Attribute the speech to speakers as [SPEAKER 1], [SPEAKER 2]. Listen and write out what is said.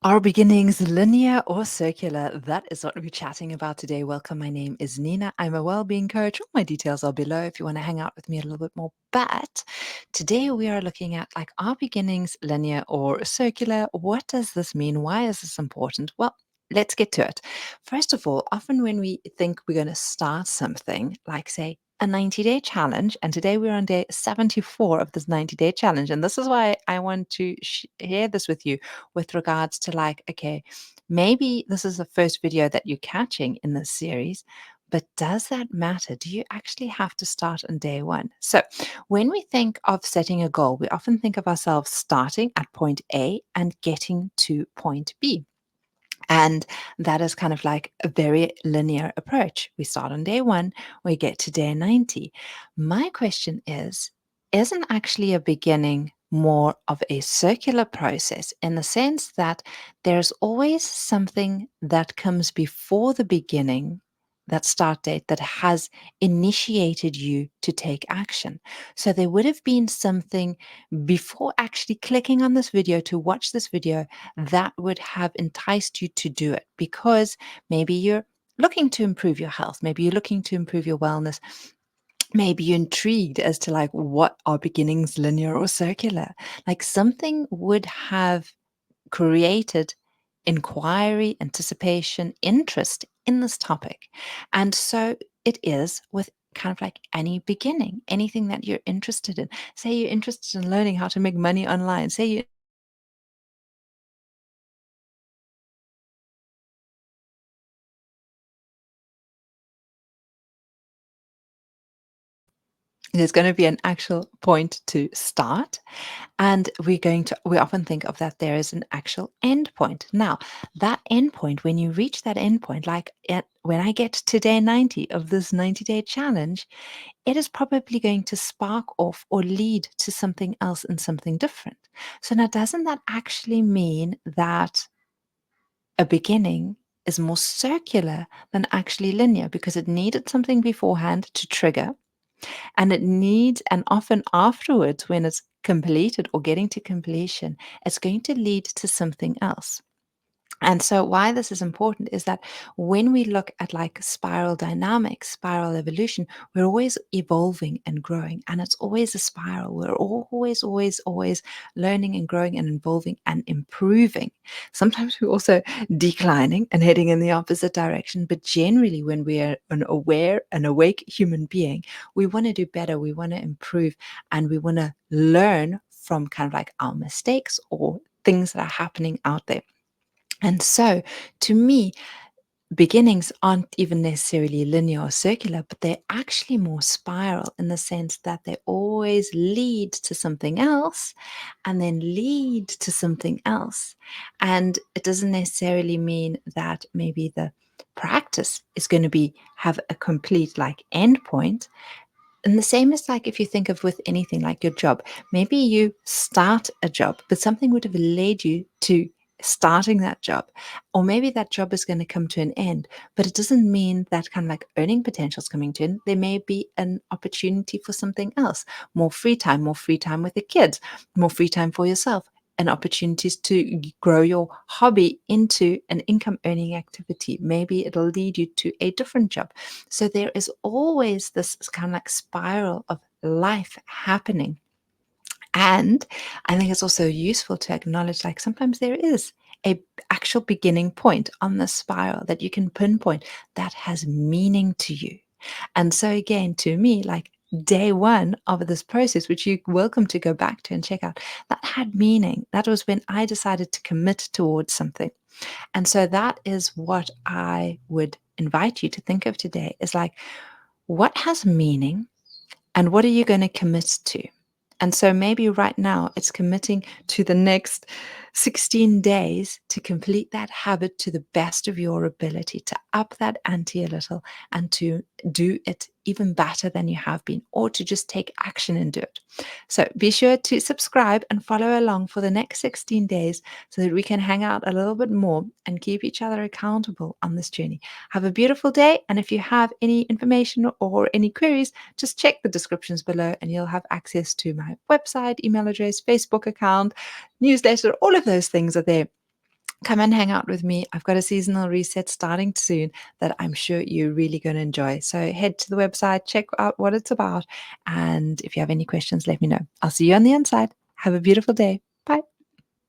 [SPEAKER 1] Are beginnings linear or circular? That is what we're chatting about today. Welcome. My name is Nina. I'm a well-being coach. All my details are below if you want to hang out with me a little bit more. But today we are looking at are beginnings linear or circular? What does this mean? Why is this important? Well, let's get to it. First of all, often when we think we're going to start something, like say a 90-day challenge, and today we're on day 74 of this 90-day challenge, and this is why I want to share this with you with regards to okay, maybe this is the first video that you're catching in this series, but does that matter? Do you actually have to start on day one? So, when we think of setting a goal, we often think of ourselves starting at point A and getting to point B. And that is kind of like a very linear approach. We start on day one, we get to day 90. My question is, isn't actually a beginning more of a circular process in the sense that there's always something that comes before the beginning, that start date that has initiated you to take action? So there would have been something before actually clicking on this video to watch this video that would have enticed you to do it because maybe you're looking to improve your health, maybe you're looking to improve your wellness, maybe you're intrigued as to what are beginnings, linear or circular. Like something would have created inquiry, anticipation, interest in this topic. And so it is with kind of like any beginning, anything that you're interested in. Say you're interested in learning how to make money online. Say you there's going to be an actual point to start, and we often think of that there is an actual end point. Now that end point, when you reach that end point, when I get to day 90 of this 90-day challenge, it is probably going to spark off or lead to something else and something different. So now, doesn't that actually mean that a beginning is more circular than actually linear, because it needed something beforehand to trigger, and it needs, and often afterwards, when it's completed or getting to completion, it's going to lead to something else. And so, why this is important is that when we look at spiral dynamics, spiral evolution, we're always evolving and growing, and it's always a spiral. We're always, always, always learning and growing and evolving and improving. Sometimes we're also declining and heading in the opposite direction, but generally, when we are an aware and awake human being, we want to do better, we want to improve, and we want to learn from kind of like our mistakes or things that are happening out there. And so, to me, beginnings aren't even necessarily linear or circular, but they're actually more spiral in the sense that they always lead to something else and then lead to something else. And it doesn't necessarily mean that maybe the practice is going to be have a complete end point. And the same is like if you think of with anything like your job, maybe you start a job, but something would have led you to starting that job. Or maybe that job is going to come to an end, but it doesn't mean that kind of like earning potential is coming to an end. There may be an opportunity for something else, more free time with the kids, more free time for yourself, and opportunities to grow your hobby into an income earning activity. Maybe it'll lead you to a different job. So there is always this kind of like spiral of life happening. And I think it's also useful to acknowledge sometimes there is a actual beginning point on the spiral that you can pinpoint that has meaning to you. And so again, to me, day one of this process, which you're welcome to go back to and check out, that had meaning. That was when I decided to commit towards something. And so that is what I would invite you to think of today is what has meaning and what are you going to commit to? And so maybe right now it's committing to the next 16 days to complete that habit to the best of your ability, to up that ante a little and to do it even better than you have been, or to just take action and do it. So be sure to subscribe and follow along for the next 16 days so that we can hang out a little bit more and keep each other accountable on this journey. Have a beautiful day. And if you have any information or any queries, just check the descriptions below and you'll have access to my website, email address, Facebook account, newsletter. All of those things are there. Come and hang out with me. I've got a seasonal reset starting soon that I'm sure you're really going to enjoy. So head to the website, check out what it's about. And if you have any questions, let me know. I'll see you on the inside. Have a beautiful day.